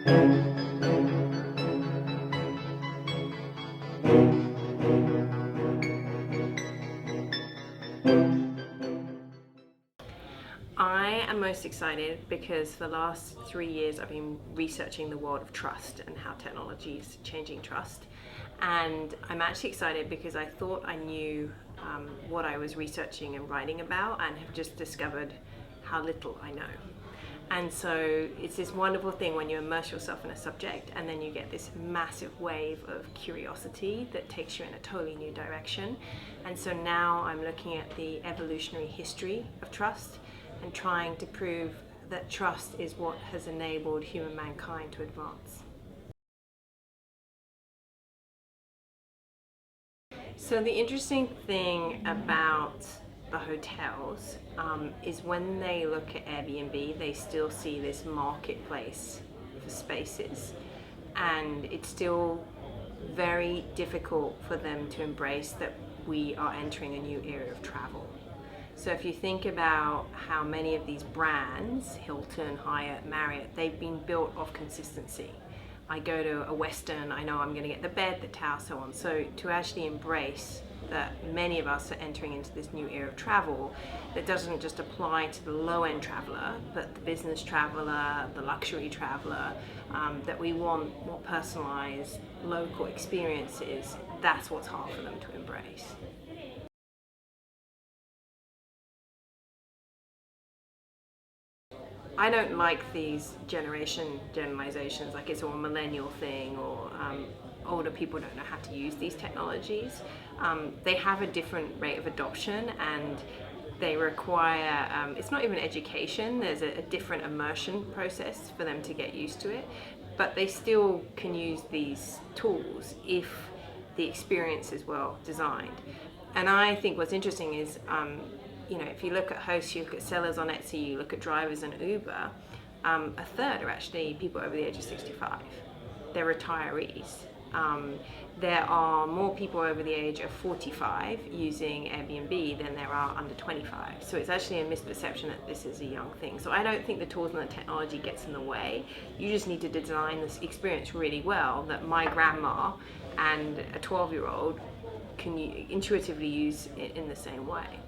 I am most excited because for the last 3 years I've been researching the world of trust and how technology is changing trust. And I'm actually excited because I thought I knew what I was researching and writing about, and have just discovered how little I know. And so it's this wonderful thing when you immerse yourself in a subject and then you get this massive wave of curiosity that takes you in a totally new direction. And so now I'm looking at the evolutionary history of trust and trying to prove that trust is what has enabled human mankind to advance. So the interesting thing about the hotels is when they look at Airbnb, they still see this marketplace for spaces, and it's still very difficult for them to embrace that we are entering a new era of travel. So if you think about how many of these brands, Hilton, Hyatt, Marriott, they've been built off consistency. I go to a Western, I know I'm going to get the bed, the towel, so on. So to actually embrace that many of us are entering into this new era of travel that doesn't just apply to the low-end traveler, but the business traveler, the luxury traveler, that we want more personalized local experiences, that's what's hard for them to embrace. I don't like these generalizations, like it's all a millennial thing, or older people don't know how to use these technologies. They have a different rate of adoption, and they require, it's not even education, there's a different immersion process for them to get used to it, but they still can use these tools if the experience is well designed. And I think what's interesting is, if you look at hosts, you look at sellers on Etsy, you look at drivers and Uber, a third are actually people over the age of 65. They're retirees. There are more people over the age of 45 using Airbnb than there are under 25. So it's actually a misperception that this is a young thing. So I don't think the tools and the technology gets in the way. You just need to design this experience really well that my grandma and a 12-year-old can intuitively use it in the same way.